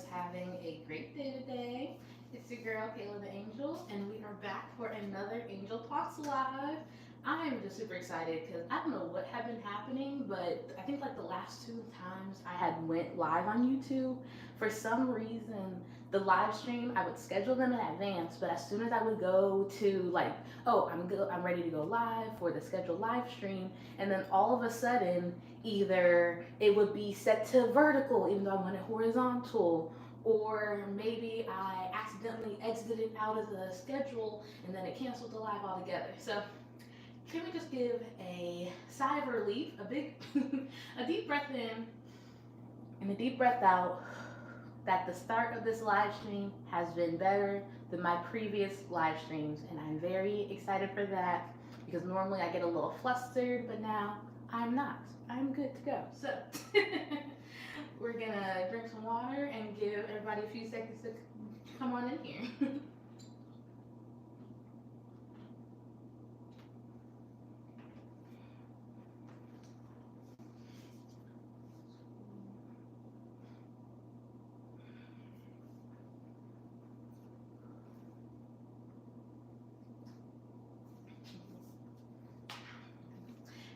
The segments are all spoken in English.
everybody's having a great day today. It's your girl, Kayla the Angel, and we are back for another Angel Talks Live. I am just super excited because I don't know what had been happening, but I think like the last two times I had went live on YouTube, for some reason the live stream I would schedule them in advance, but as soon as I would go to like, oh, I'm ready to go live for the scheduled live stream, and then all of a sudden either it would be set to vertical even though I wanted horizontal, or maybe I accidentally exited out of the schedule and then it canceled the live altogether. So can we just give a sigh of relief, a big, a deep breath in and a deep breath out, that the start of this live stream has been better than my previous live streams, and I'm very excited for that because normally I get a little flustered, but now I'm not. I'm good to go. So we're gonna drink some water and give everybody a few seconds to come on in here.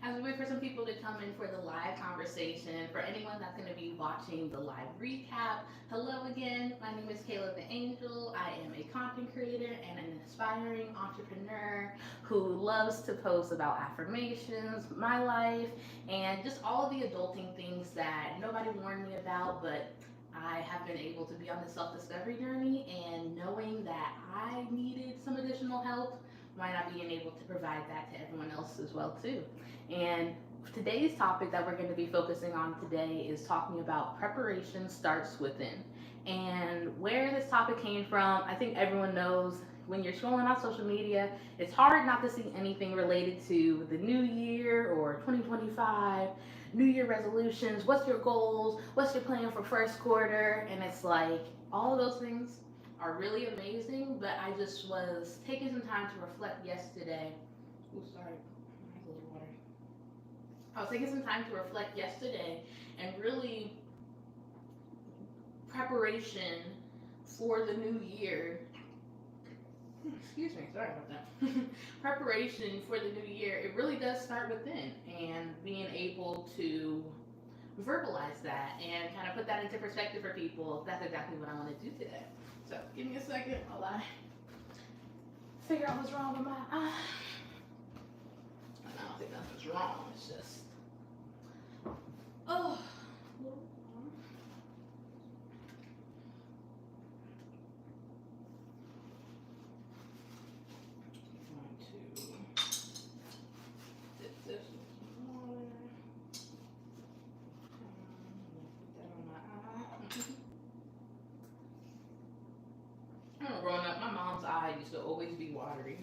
As we wait for some people to come in for the live conversation, for anyone that's going to be watching the live recap, hello again. My name is Kayla the Angel. I am a content creator and an aspiring entrepreneur who loves to post about affirmations, my life, and just all of the adulting things that nobody warned me about, but I have been able to be on this self-discovery journey, and knowing that I needed some additional help, why not being able to provide that to everyone else as well too. And today's topic that we're going to be focusing on today is talking about preparation starts within. And where this topic came from, I think everyone knows when you're scrolling on social media, it's hard not to see anything related to the new year or 2025, new year resolutions, what's your goals, what's your plan for first quarter, and it's like all of those things are really amazing, but I just was taking some time to reflect yesterday. Oh, sorry, I have a little water. I was taking some time to reflect yesterday and really preparation for the new year. Excuse me, sorry about that. Preparation for the new year, it really does start within, and being able to verbalize that and kind of put that into perspective for people. That's exactly what I want to do today. So give me a second while I figure out what's wrong with my eye. I don't think that's what's wrong. It's just, oh, going to dip this with some water. Put that on my eye. I remember growing up, my mom's eye used to always be watery.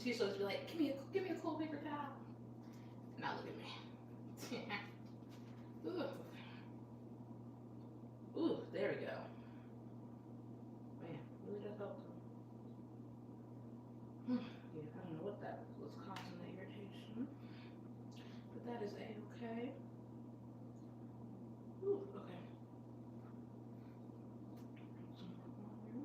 She used to always be like, give me a cold paper towel. Now look at me. Ooh. Ooh, there we go. Man, really does help. Yeah, I don't know what that was causing the irritation, but that is a-okay. Ooh, okay. Some more water.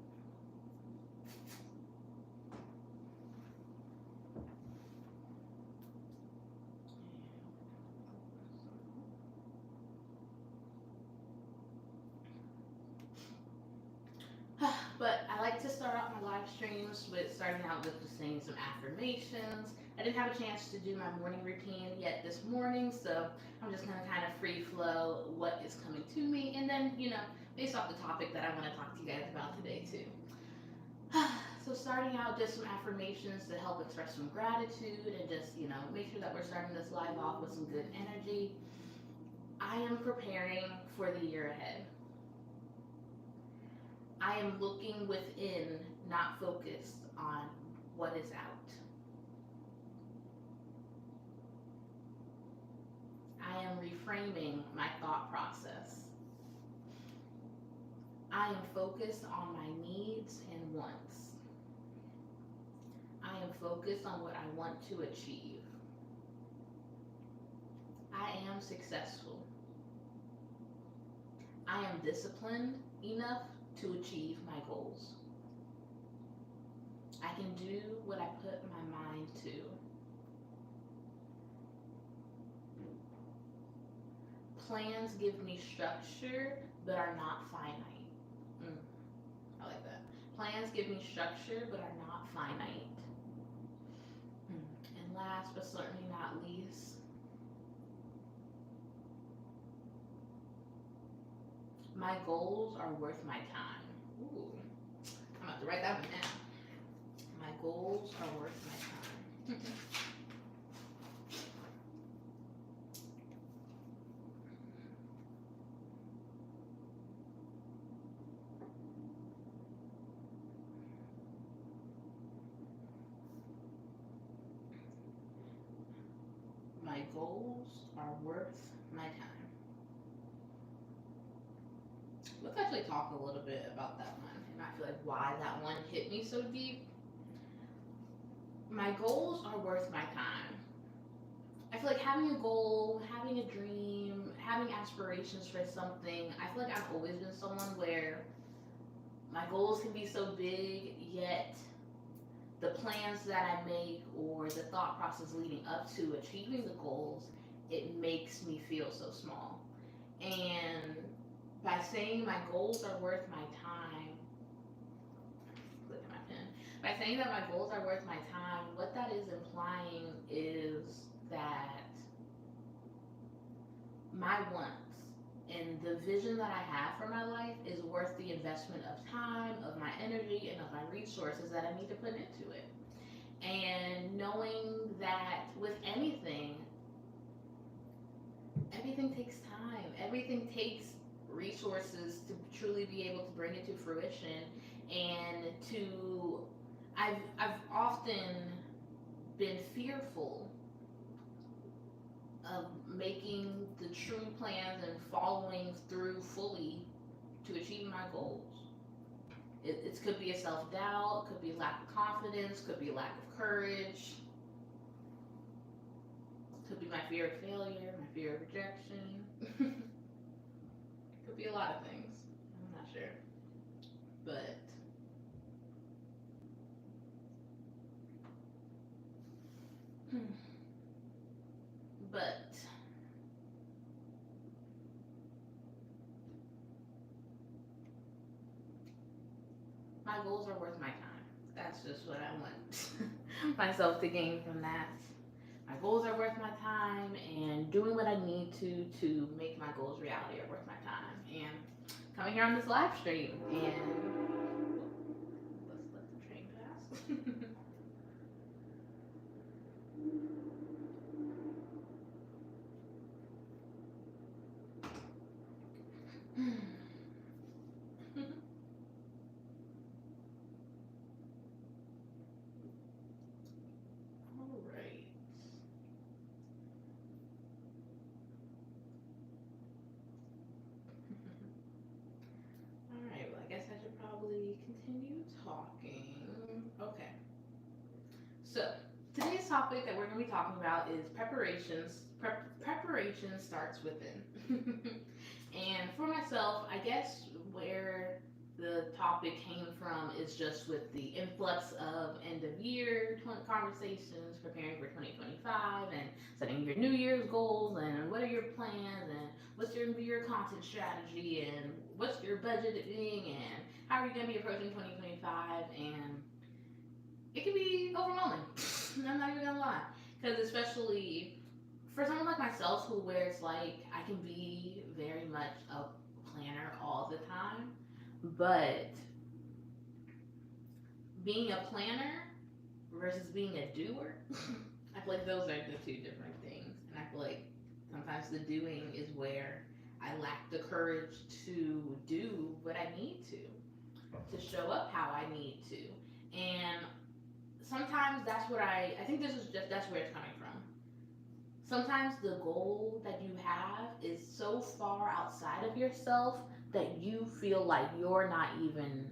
But I like to start out my live streams with starting out with just saying some affirmations. I didn't have a chance to do my morning routine yet this morning, so I'm just gonna kind of free flow what is coming to me, and then, based off the topic that I want to talk to you guys about today too. So starting out, just some affirmations to help express some gratitude and just, make sure that we're starting this live off with some good energy. I am preparing for the year ahead. I am looking within, not focused on what is out. I am reframing my thought process. I am focused on my needs and wants. I am focused on what I want to achieve. I am successful. I am disciplined enough to achieve my goals. I can do what I put my mind to. Plans give me structure but are not finite. Mm, I like that. Plans give me structure but are not finite. And last but certainly not least, my goals are worth my time. Ooh, I'm about to write that one down. My goals are worth my time. My goals are worth my time. Let's actually talk a little bit about that one. And I feel like why that one hit me so deep. My goals are worth my time. I feel like having a goal, having a dream, having aspirations for something, I feel like I've always been someone where my goals can be so big, yet the plans that I make or the thought process leading up to achieving the goals, it makes me feel so small. And by saying my goals are worth my time, look at my pen. By saying that my goals are worth my time, what that is implying is that my wants and the vision that I have for my life is worth the investment of time, of my energy, and of my resources that I need to put into it. And knowing that with anything, everything takes time, everything takes resources to truly be able to bring it to fruition and to I've often been fearful of making the true plans and following through fully to achieve my goals. It could be a self doubt, could be lack of confidence, could be lack of courage, could be my fear of failure, my fear of rejection. Could be a lot of things. I'm not sure. But but my goals are worth my time. That's just what I want myself to gain from that. My goals are worth my time, and doing what I need to make my goals reality are worth my time. And coming here on this live stream, and let's let the train pass. All right. All right. Well, I guess I should probably continue talking. Okay. So today's topic that we're going to be talking about is preparations. Preparation starts within. And for myself, I guess where the topic came from is just with the influx of end of year conversations, preparing for 2025, and setting your New Year's goals, and what are your plans, and what's your New Year content strategy, and what's your budgeting, and how are you going to be approaching 2025, and it can be overwhelming. I'm not even gonna lie, because especially for someone like myself, who where it's like I can be very much a planner all the time, but being a planner versus being a doer, I feel like those are the two different things, and I feel like sometimes the doing is where I lack the courage to do what I need to show up how I need to, and sometimes that's what I think this is just that's where it's coming from. Sometimes the goal that you have is so far outside of yourself that you feel like you're not even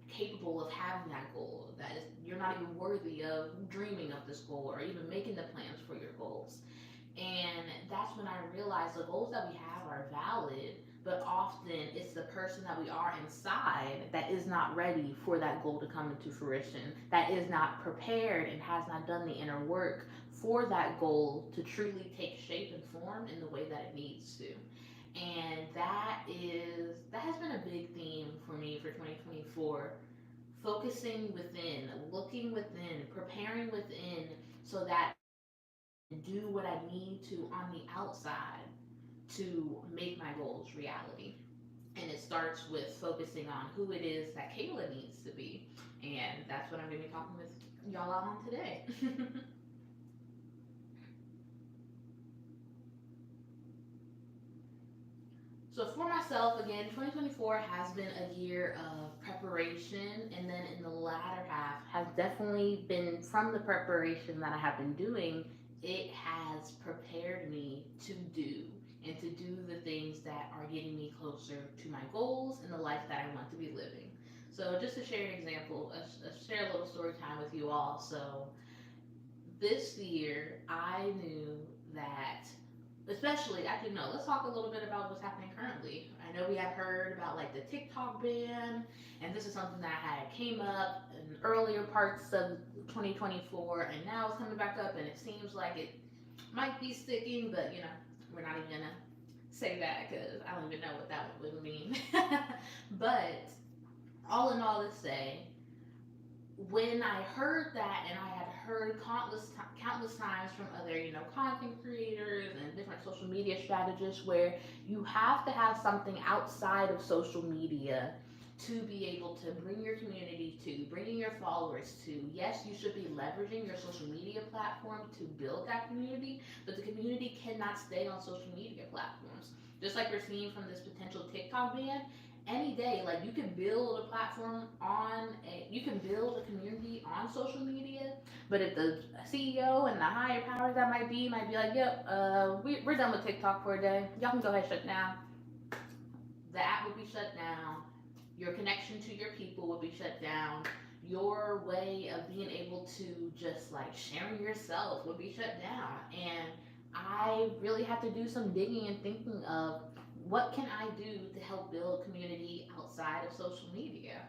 capable of having that goal, that is, you're not even worthy of dreaming of this goal or even making the plans for your goals. And that's when I realized the goals that we have are valid, but often it's the person that we are inside that is not ready for that goal to come into fruition, that is not prepared and has not done the inner work for that goal to truly take shape and form in the way that it needs to. And that has been a big theme for me for 2024, focusing within, looking within, preparing within, so that do what I need to on the outside to make my goals reality. And it starts with focusing on who it is that Kayla needs to be. And that's what I'm going to be talking with y'all on today. So for myself, again, 2024 has been a year of preparation, and then in the latter half has definitely been from the preparation that I have been doing. It has prepared me to do and to do the things that are getting me closer to my goals and the life that I want to be living. So just to share an example, share a little story time with you all. So this year, I knew that, especially, actually, no, let's talk a little bit about what's happening currently. I know we have heard about like the TikTok ban, and this is something that had came up in earlier parts of 2024, and now it's coming back up, and it seems like it might be sticking, but we're not even gonna say that because I don't even know what that would mean. But all in all, to say, when I heard that, and I had heard countless times from other, content creators and different social media strategists, where you have to have something outside of social media to be able to bring your community to, bringing your followers to. Yes, you should be leveraging your social media platform to build that community, but the community cannot stay on social media platforms. Just like we're seeing from this potential TikTok ban, any day, like you can build a platform you can build a community on social media, but if the CEO and the higher powers that might be like, yep, we're done with TikTok for a day, y'all can go ahead and shut down. The app will be shut down, your connection to your people will be shut down, your way of being able to just like sharing yourself would be shut down. And I really had to do some digging and thinking of what can I do to help build community outside of social media.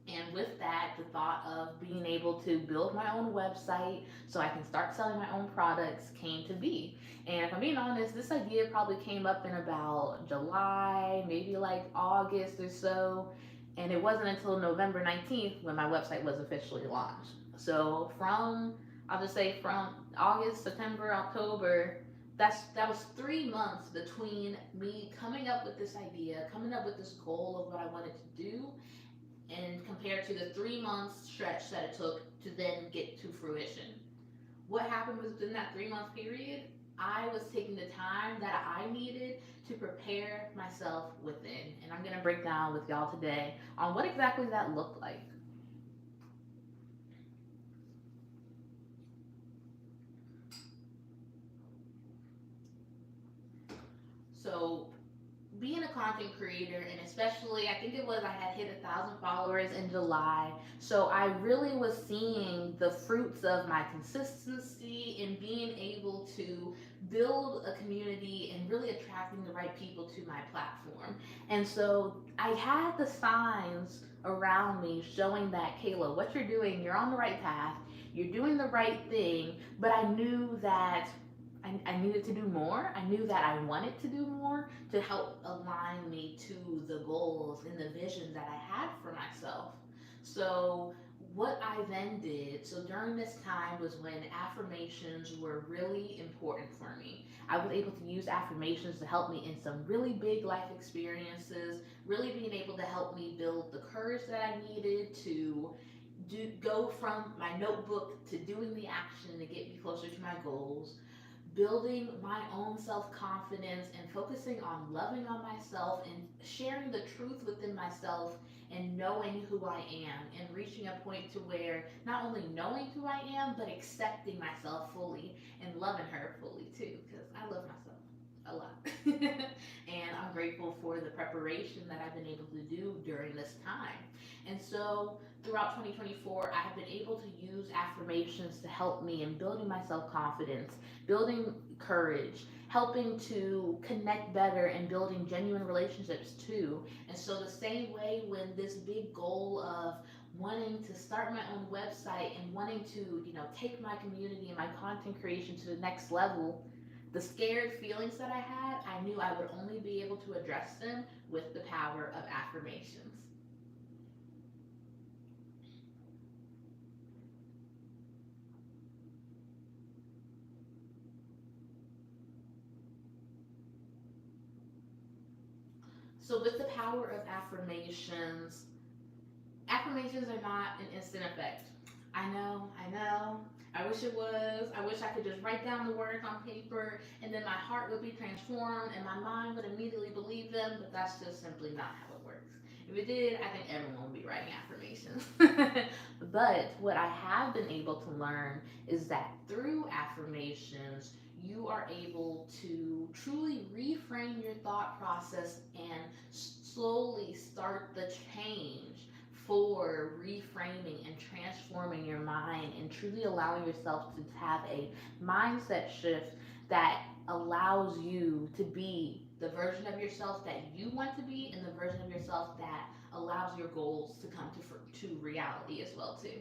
And with that, the thought of being able to build my own website so I can start selling my own products came to be. And if I'm being honest, this idea probably came up in about July, maybe like August or so. And it wasn't until November 19th when my website was officially launched. So I'll just say from August, September, October, that was 3 months between me coming up with this idea, coming up with this goal of what I wanted to do, and compared to the 3 months stretch that it took to then get to fruition. What happened within that 3 month period? I was taking the time that I needed to prepare myself within. And I'm going to break down with y'all today on what exactly that looked like. So, being a content creator, and especially I think it was I had hit 1,000 followers in July, so I really was seeing the fruits of my consistency in being able to build a community and really attracting the right people to my platform. And so I had the signs around me showing that, Kayla, what you're doing, you're on the right path, you're doing the right thing. But I knew that I needed to do more. I knew that I wanted to do more to help align me to the goals and the vision that I had for myself. So, what I then did, so during this time was when affirmations were really important for me. I was able to use affirmations to help me in some really big life experiences, really being able to help me build the courage that I needed to go from my notebook to doing the action to get me closer to my goals, building my own self confidence and focusing on loving on myself and sharing the truth within myself and knowing who I am and reaching a point to where not only knowing who I am but accepting myself fully and loving her fully too, because I love myself. a lot. And I'm grateful for the preparation that I've been able to do during this time. And so throughout 2024, I have been able to use affirmations to help me in building my self confidence, building courage, helping to connect better, and building genuine relationships too. And so, the same way when this big goal of wanting to start my own website and wanting to, take my community and my content creation to the next level, the scared feelings that I had, I knew I would only be able to address them with the power of affirmations. So, with the power of affirmations, affirmations are not an instant effect. I know. I wish it was. I wish I could just write down the words on paper and then my heart would be transformed and my mind would immediately believe them, but that's just simply not how it works. If it did, I think everyone would be writing affirmations. But what I have been able to learn is that through affirmations, you are able to truly reframe your thought process and slowly start the change for reframing and transforming your mind and truly allowing yourself to have a mindset shift that allows you to be the version of yourself that you want to be and the version of yourself that allows your goals to come to reality as well too.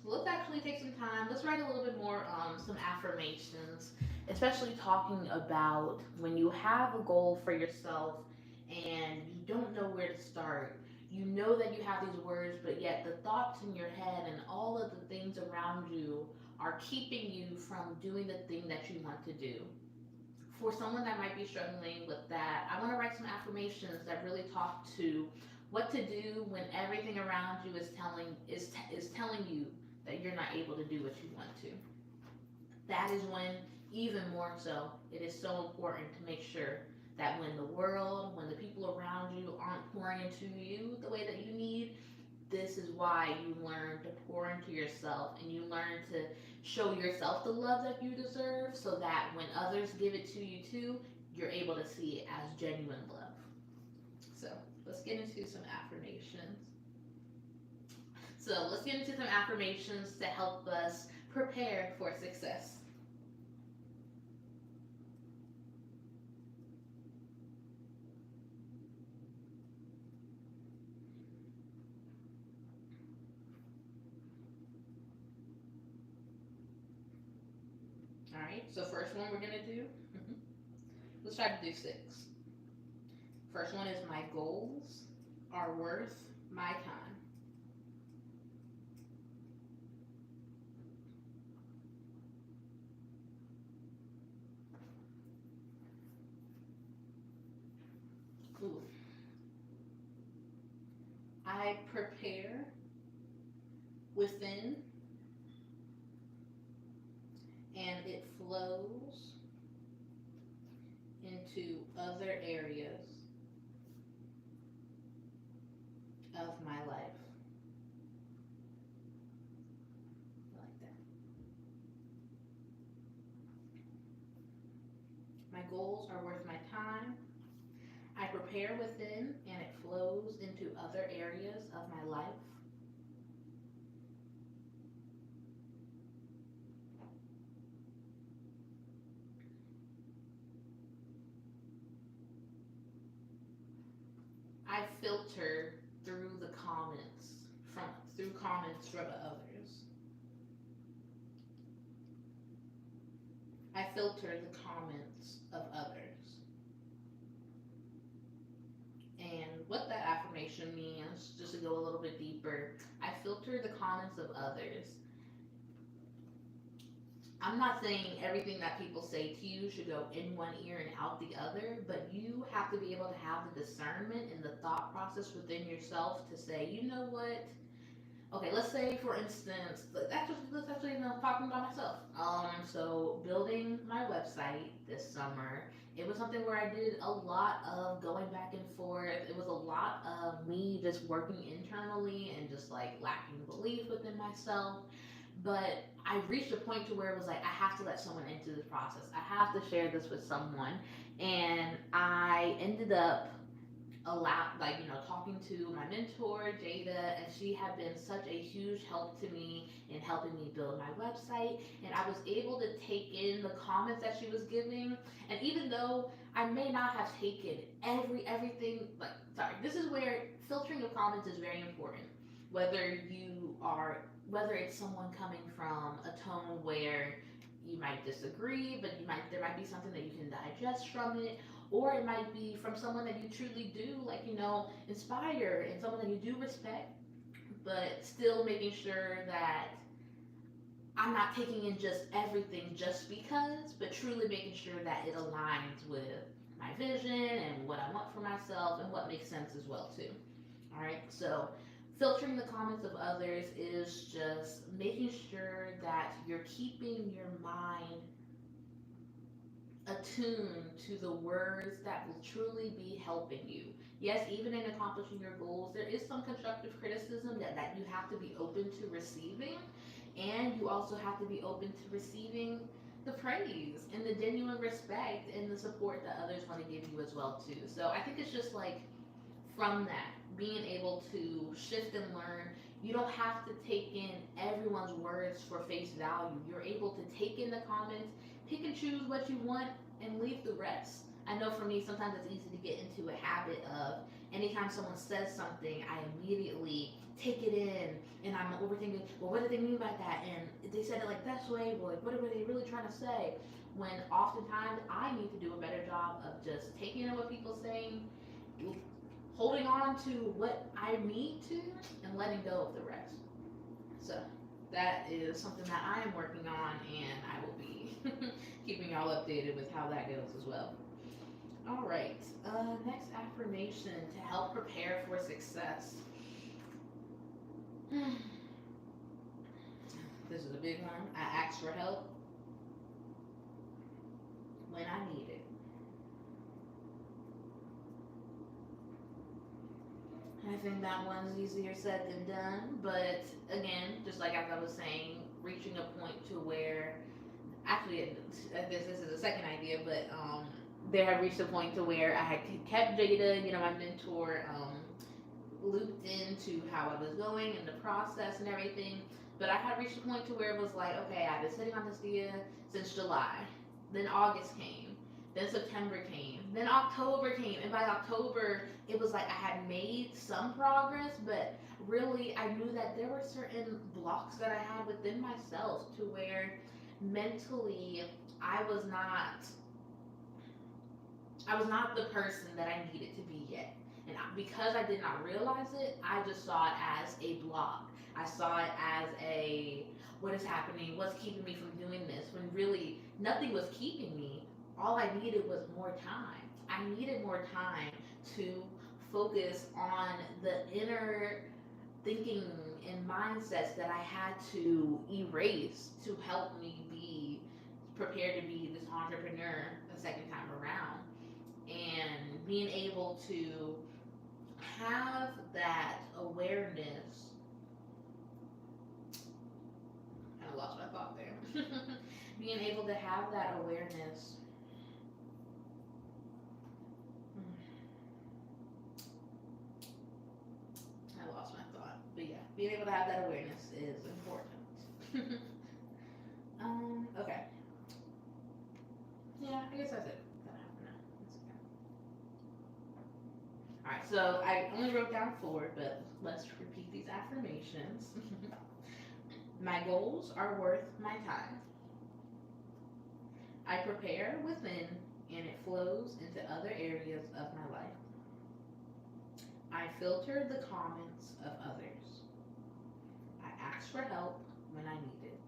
Let's actually take some time. Let's write a little bit more some affirmations, especially talking about when you have a goal for yourself and you don't know where to start. You know that you have these words, but yet the thoughts in your head and all of the things around you are keeping you from doing the thing that you want to do. For someone that might be struggling with that, I want to write some affirmations that really talk to what to do when everything around you is telling you that you're not able to do what you want to. That is when, even more so, it is so important to make sure that when the world, when the people around you aren't pouring into you the way that you need, this is why you learn to pour into yourself and you learn to show yourself the love that you deserve so that when others give it to you too, you're able to see it as genuine love. So let's get into some affirmations. So let's get into some affirmations to help us prepare for success. All right, so first one we're gonna do, let's try to do six. First one is my goals are worth my time. Ooh. I prepare within and it flows into other areas of my life. I like that. My goals are worth my time. I prepare within and it flows into other areas of my life. I filter through the comments from through comments from others. I filter the comments of others. And what that affirmation means, just to go a little bit deeper, I filter the comments of others. I'm not saying everything that people say to you should go in one ear and out the other, but you have to be able to have the discernment and the thought process within yourself to say, you know what? Okay, let's say for instance, that's actually talking about myself. So building my website this summer, it was something where I did a lot of going back and forth. It was a lot of me just working internally and just like lacking belief within myself. But I reached a point to where it was like I have to let someone into this process. I have to share this with someone, and I ended up talking to my mentor Jada, and she had been such a huge help to me in helping me build my website. And I was able to take in the comments that she was giving, and even though I may not have taken everything, like, sorry, this is where filtering of comments is very important. whether you are Whether it's someone coming from a tone where you might disagree, but there might be something that you can digest from it, or it might be from someone that you truly do, like, inspire, and someone that you do respect, but still making sure that I'm not taking in just everything just because, but truly making sure that it aligns with my vision and what I want for myself and what makes sense as well too. All right, so filtering the comments of others is just making sure that you're keeping your mind attuned to the words that will truly be helping you. Yes, even in accomplishing your goals, there is some constructive criticism that you have to be open to receiving, and you also have to be open to receiving the praise and the genuine respect and the support that others want to give you as well too. So I think it's just like, from that, being able to shift and learn. You don't have to take in everyone's words for face value. You're able to take in the comments, pick and choose what you want, and leave the rest. I know for me, sometimes it's easy to get into a habit of, anytime someone says something, I immediately take it in, and I'm overthinking, well, what did they mean by that? And they said it like this way, well, like, what were they really trying to say? When oftentimes I need to do a better job of just taking in what people are saying, holding on to what I need to, and letting go of the rest. So that is something that I am working on, and I will be keeping y'all updated with how that goes as well. All right, next affirmation to help prepare for success. This is a big one. I ask for help when I need it. I think that one's easier said than done, but again, just like as I was saying, reaching a point to where, actually, this is a second idea, but there had reached a point to where I had kept Jada, my mentor, looped into how I was going and the process and everything. But I had reached a point to where it was like, okay, I've been sitting on this idea since July. Then August came. Then September came. Then October came. And by October, it was like I had made some progress, but really I knew that there were certain blocks that I had within myself to where mentally I was not the person that I needed to be yet. And because I did not realize it, I just saw it as a block. I saw it as a, what is happening? What's keeping me from doing this? When really nothing was keeping me. All I needed was more time. I needed more time to focus on the inner thinking and mindsets that I had to erase to help me be prepared to be this entrepreneur the second time around. And being able to have that awareness. I lost my thought there. Being able to have that awareness. I lost my thought. But yeah, being able to have that awareness is important. Okay. Yeah, I guess that's it. Alright, so I only wrote down 4, but let's repeat these affirmations. My goals are worth my time. I prepare within, and it flows into other areas of my life. I filter the comments of others. I ask for help when I need it.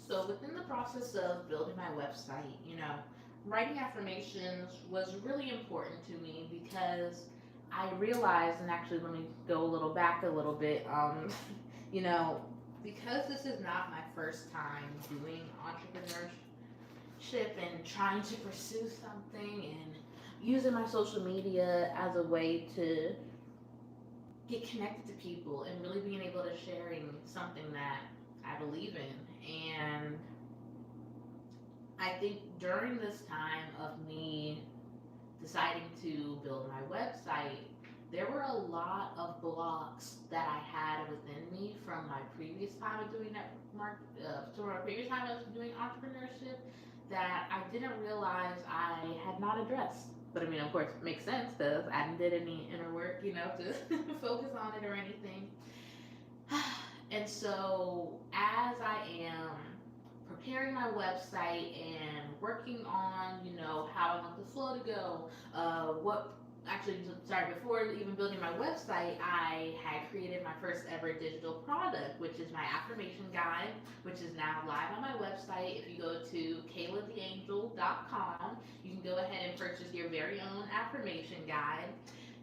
So within the process of building my website, writing affirmations was really important to me because I realized, and actually let me go a little back a little bit, you know, because this is not my first time doing entrepreneurship, and trying to pursue something and using my social media as a way to get connected to people and really being able to sharing something that I believe in. And I think during this time of me deciding to build my website, there were a lot of blocks that I had within me from my previous time of doing my previous time I was doing entrepreneurship that I didn't realize I had not addressed. But I mean, of course, it makes sense because I didn't did any inner work, to focus on it or anything. And so, as I am preparing my website and working on, how I want the flow to go, what actually, sorry, before even building my website, I had created my first ever digital product, which is my affirmation guide, which is now live on my website. If you go to kaylatheangel.com, you can go ahead and purchase your very own affirmation guide.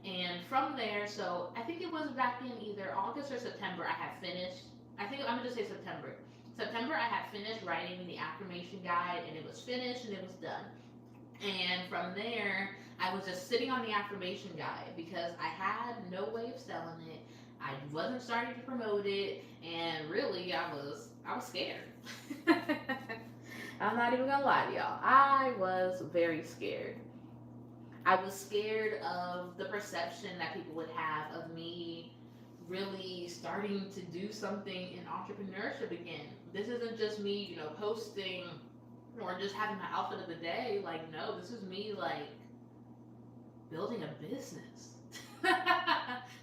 And from there, so I think it was back in either August or September, I had finished. I think I'm gonna just say September. September, I had finished writing the affirmation guide, and it was finished and it was done. And from there, I was just sitting on the affirmation guide because I had no way of selling it. I wasn't starting to promote it, and really, I was scared. I'm not even gonna lie to y'all. I was very scared. I was scared of the perception that people would have of me really starting to do something in entrepreneurship again. This isn't just me, posting or just having my outfit of the day. Like, no, this is me, like, building a business.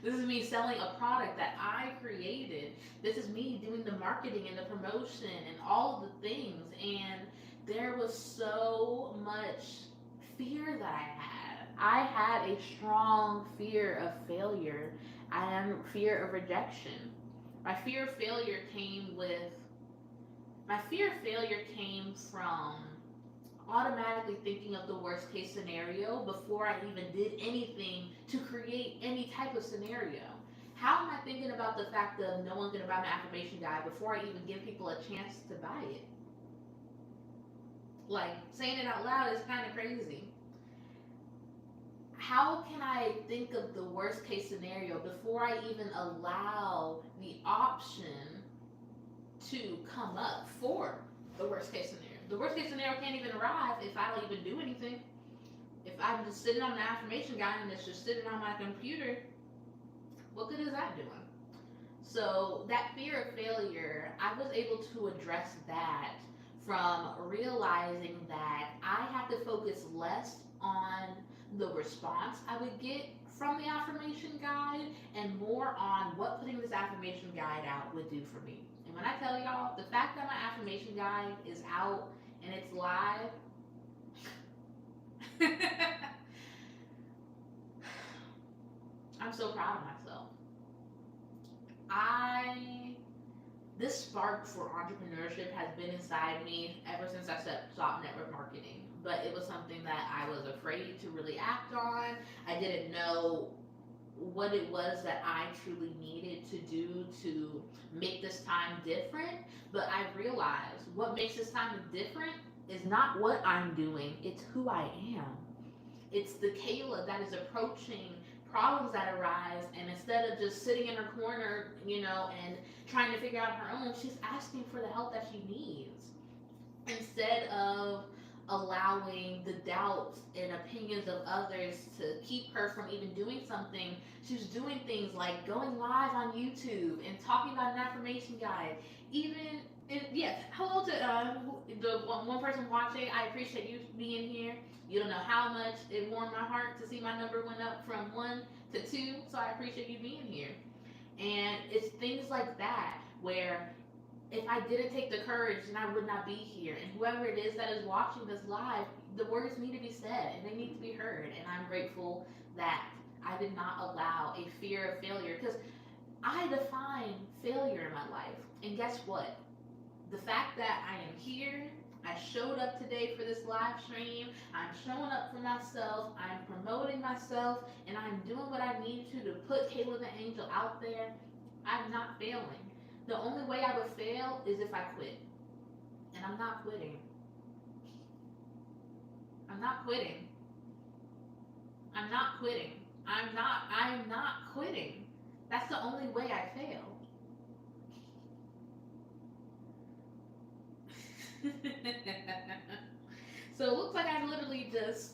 This is me selling a product that I created. This is me doing the marketing and the promotion and all of the things. And there was so much fear that I had. I had a strong fear of failure. I am fear of rejection. My fear of failure came from automatically thinking of the worst case scenario before I even did anything to create any type of scenario. How am I thinking about the fact of no one's gonna buy my affirmation guide before I even give people a chance to buy it? Like, saying it out loud is kind of crazy. How can I think of the worst case scenario before I even allow the option to come up for the worst case scenario? The worst case scenario can't even arrive if I don't even do anything. If I'm just sitting on an affirmation guide and it's just sitting on my computer, what good is that doing? So that fear of failure, I was able to address that from realizing that I have to focus less on the response I would get from the affirmation guide and more on what putting this affirmation guide out would do for me. And when I tell y'all, the fact that my affirmation guide is out and it's live, I'm so proud of myself. This spark for entrepreneurship has been inside me ever since I stopped network marketing. But it was something that I was afraid to really act on. I didn't know what it was that I truly needed to do to make this time different. But I realized what makes this time different is not what I'm doing, it's who I am. It's the Kayla that is approaching problems that arise, and instead of just sitting in her corner, and trying to figure out her own, she's asking for the help that she needs. Instead of allowing the doubts and opinions of others to keep her from even doing something, she's doing things like going live on YouTube and talking about an affirmation guide. Yes, hello to the one person watching. I appreciate you being here. You don't know how much it warmed my heart to see my number went up from 1 to 2, so I appreciate you being here. And it's things like that where if I didn't take the courage, then I would not be here. And whoever it is that is watching this live, the words need to be said and they need to be heard. And I'm grateful that I did not allow a fear of failure, because I define failure in my life. And guess what? The fact that I am here, I showed up today for this live stream, I'm showing up for myself, I'm promoting myself, and I'm doing what I need to put Kayla the Angel out there, I'm not failing. The only way I would fail is if I quit. And I'm not quitting. I'm not quitting. I'm not quitting. I'm not quitting. That's the only way I fail. So it looks like I literally just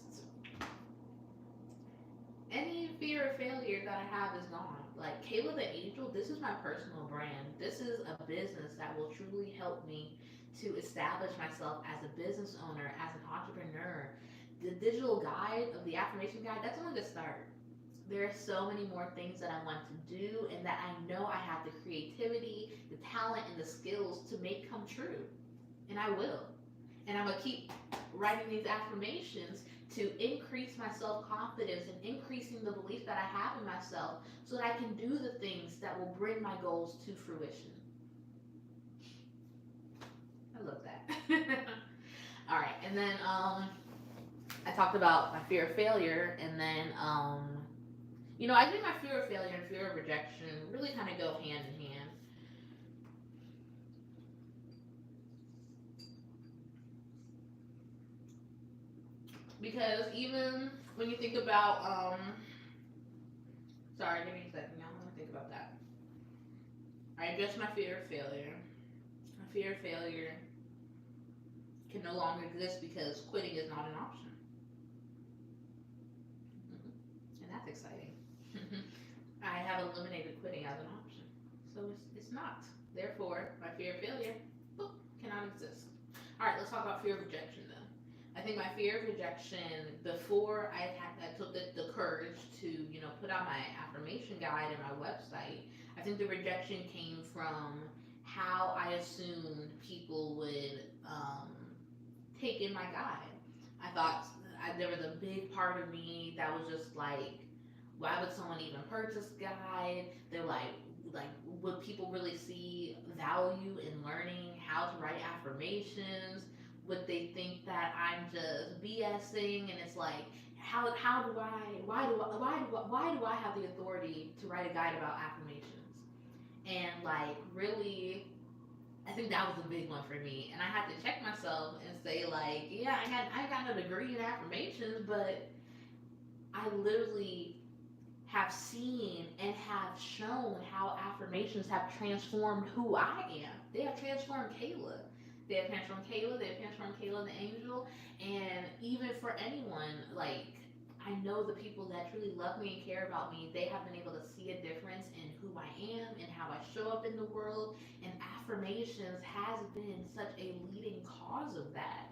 any fear of failure that I have is gone. Like Kayla the Angel, this is my personal brand. This is a business that will truly help me to establish myself as a business owner, as an entrepreneur. The digital guide of the affirmation guide, that's only the start. There are so many more things that I want to do and that I know I have the creativity, the talent, and the skills to make come true. And I will. And I'm going to keep writing these affirmations to increase my self confidence and increasing the belief that I have in myself so that I can do the things that will bring my goals to fruition. I love that. All right. And then I talked about my fear of failure. And then, I think my fear of failure and fear of rejection really kind of go hand in hand. Because even when you think about, sorry, give me a second, y'all. Let me think about that. I addressed my fear of failure. My fear of failure can no longer exist because quitting is not an option. And that's exciting. I have eliminated quitting as an option. So it's not. Therefore, my fear of failure boop, cannot exist. All right, let's talk about fear of rejection then. I think my fear of rejection before I took the courage to put out my affirmation guide and my website. I think the rejection came from how I assumed people would take in my guide. I thought there was a big part of me that was just like, why would someone even purchase guide? They're like, would people really see value in learning how to write affirmations? Would they think that I'm just BSing? And it's like, how do I why do I have the authority to write a guide about affirmations? And like really, I think that was a big one for me. And I had to check myself and say like, yeah, I got no degree in affirmations, but I literally have seen and have shown how affirmations have transformed who I am. They have transformed Kayla. They have transformed Kayla. They have transformed Kayla the Angel. And even for anyone, like, I know the people that truly love me and care about me, they have been able to see a difference in who I am and how I show up in the world. And affirmations has been such a leading cause of that.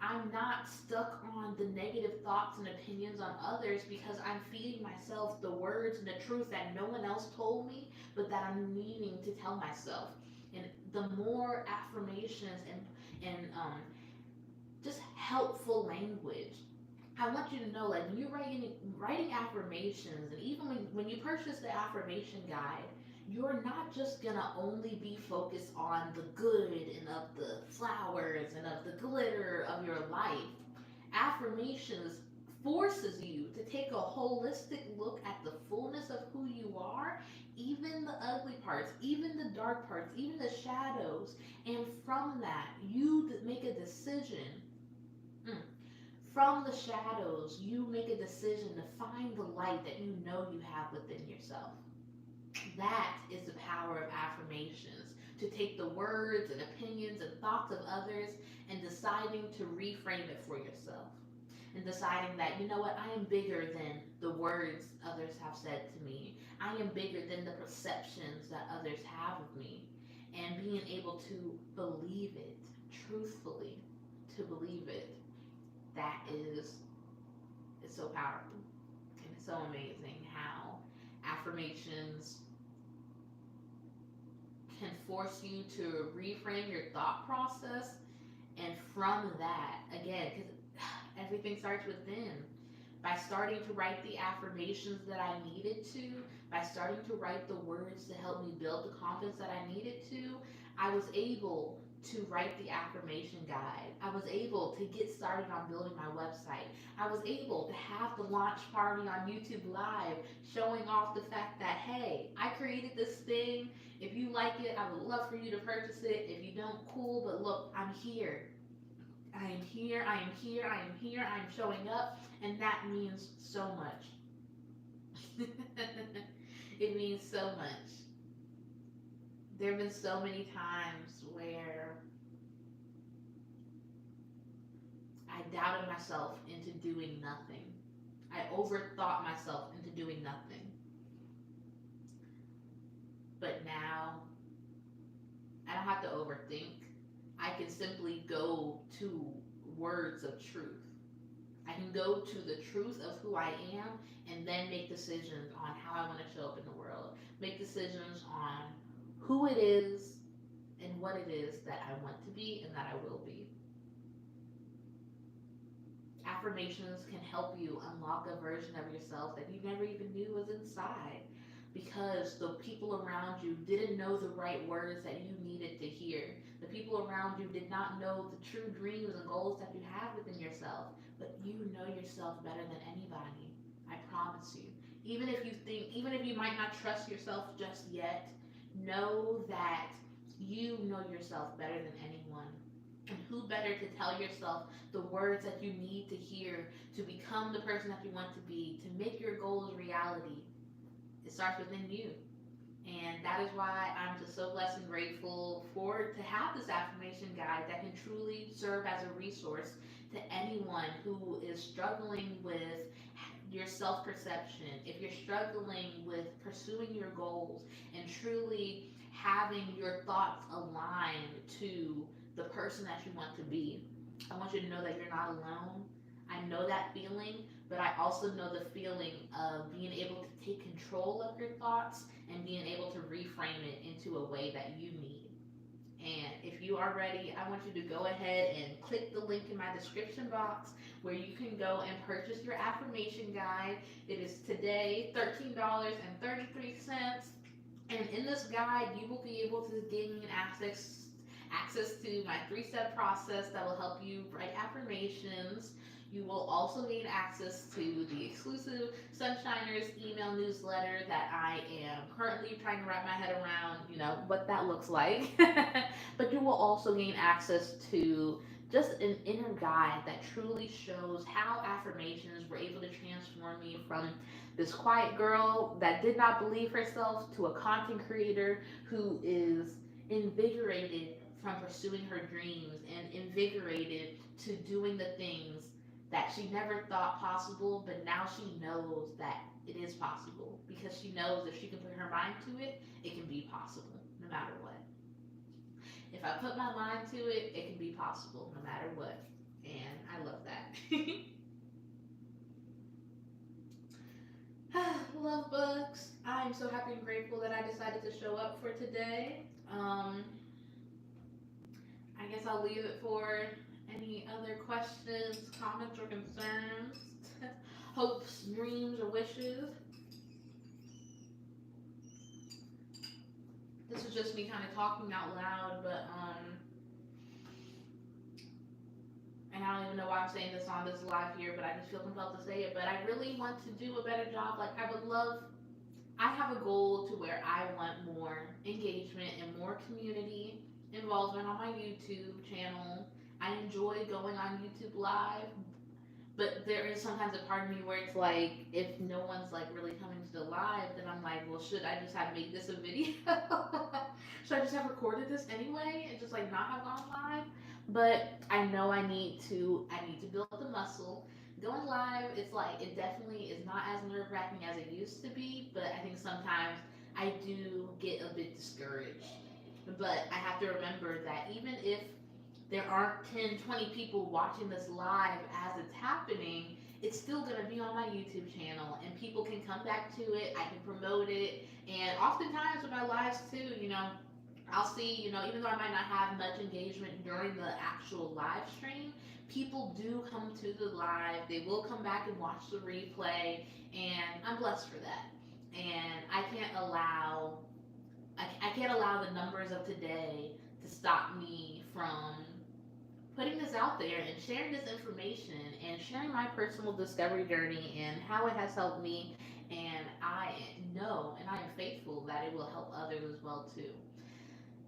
I'm not stuck on the negative thoughts and opinions on others because I'm feeding myself the words and the truth that no one else told me, but that I'm needing to tell myself. And the more affirmations and just helpful language. I want you to know, like when you're writing affirmations, and even when you purchase the affirmation guide, you're not just gonna only be focused on the good and of the flowers and of the glitter of your life. Affirmations forces you to take a holistic look at the fullness of who you are, even the ugly parts, even the dark parts, even the shadows. And from that, you make a decision. Mm. From the shadows, you make a decision to find the light that you know you have within yourself. That is the power of affirmations. To take the words and opinions and thoughts of others and deciding to reframe it for yourself. And deciding that, you know what, I am bigger than the words others have said to me. I am bigger than the perceptions that others have of me. And being able to believe it, truthfully, to believe it, that is, it's so powerful. And it's so amazing how affirmations can force you to reframe your thought process. And from that, again, because everything starts within. By starting to write the affirmations that I needed to, by starting to write the words to help me build the confidence that I needed to, I was able to write the affirmation guide. I was able to get started on building my website. I was able to have the launch party on YouTube Live showing off the fact that, hey, I created this thing. If you like it, I would love for you to purchase it. If you don't, cool, but look, I'm here. I am here, I am here, I am here, I am showing up, and that means so much. It means so much. There have been so many times where I doubted myself into doing nothing. I overthought myself into doing nothing. But now I don't have to overthink. I can simply go to words of truth. I can go to the truth of who I am and then make decisions on how I want to show up in the world. Make decisions on who it is and what it is that I want to be and that I will be. Affirmations can help you unlock a version of yourself that you never even knew was inside because the people around you didn't know the right words that you needed to hear. The people around you did not know the true dreams and goals that you have within yourself, but you know yourself better than anybody. I promise you. Even if you might not trust yourself just yet, know that you know yourself better than anyone. And who better to tell yourself the words that you need to hear to become the person that you want to be, to make your goals reality? It starts within you. And that is why I'm just so blessed and grateful for to have this affirmation guide that can truly serve as a resource to anyone who is struggling with your self perception, if you're struggling with pursuing your goals and truly having your thoughts aligned to the person that you want to be. I want you to know that you're not alone. I know that feeling, but I also know the feeling of being able to take control of your thoughts and being able to reframe it into a way that you need. And if you are ready, I want you to go ahead and click the link in my description box where you can go and purchase your affirmation guide. It is today $13.33. And in this guide, you will be able to gain access to my 3-step process that will help you write affirmations. You will also gain access to the exclusive Sunshiners email newsletter that I am currently trying to wrap my head around, what that looks like. But you will also gain access to just an inner guide that truly shows how affirmations were able to transform me from this quiet girl that did not believe herself to a content creator who is invigorated from pursuing her dreams and invigorated to doing the things that she never thought possible, but now she knows that it is possible because she knows if she can put her mind to it, it can be possible no matter what. If I put my mind to it, it can be possible no matter what. And I love that. Love bugs. I'm so happy and grateful that I decided to show up for today. I guess I'll leave it for any other questions, comments, or concerns, hopes, dreams, or wishes. This is just me kind of talking out loud, but and I don't even know why I'm saying this on this live here, but I just feel compelled to say it. But I really want to do a better job. Like I have a goal to where I want more engagement and more community involvement on my YouTube channel. I enjoy going on YouTube Live, but there is sometimes a part of me where it's like, if no one's like really coming to the live, then I'm like, well, should I just have made this a video? Should I just have recorded this anyway and just like not have gone live? But I know I need to build the muscle. Going live, it's like it definitely is not as nerve wracking as it used to be, but I think sometimes I do get a bit discouraged. But I have to remember that even if there aren't 10, 20 people watching this live as it's happening, it's still going to be on my YouTube channel and people can come back to it. I can promote it. And oftentimes with my lives too, I'll see, even though I might not have much engagement during the actual live stream, people do come to the live. They will come back and watch the replay. And I'm blessed for that. And I can't allow the numbers of today to stop me from putting this out there and sharing this information and sharing my personal discovery journey and how it has helped me. And I know and I am faithful that it will help others as well too.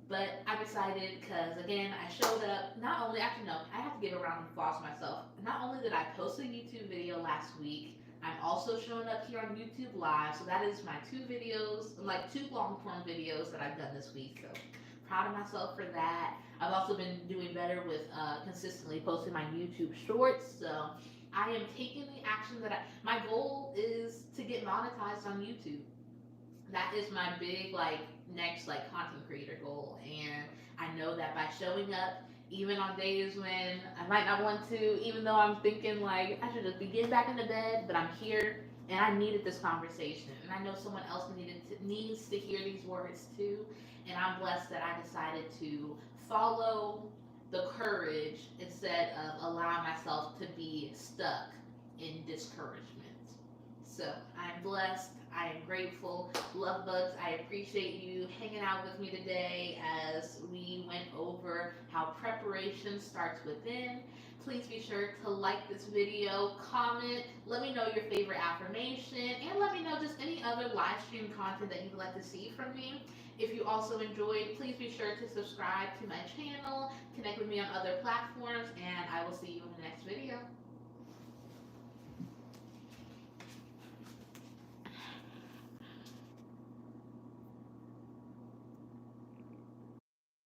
But I decided because again I showed up. Not only actually no, I have to give a round of applause to myself. Not only did I post a YouTube video last week, I'm also showing up here on YouTube Live. So that is my two videos, like two long form videos that I've done this week. So proud of myself for that. I've also been doing better with consistently posting my YouTube shorts. So I am taking the action that my goal is to get monetized on YouTube. That is my big like next like content creator goal, and I know that by showing up even on days when I might not want to, even though I'm thinking like I should just be getting back into bed, but I'm here and I needed this conversation, and I know someone else needs to hear these words too, and I'm blessed that I decided to follow the courage instead of allowing myself to be stuck in discouragement. So I'm blessed. I am grateful. Lovebugs, I appreciate you hanging out with me today as we went over how preparation starts within. Please be sure to like this video, comment, let me know your favorite affirmation, and let me know just any other live stream content that you'd like to see from me. If you also enjoyed, please be sure to subscribe to my channel, connect with me on other platforms, and I will see you in the next video.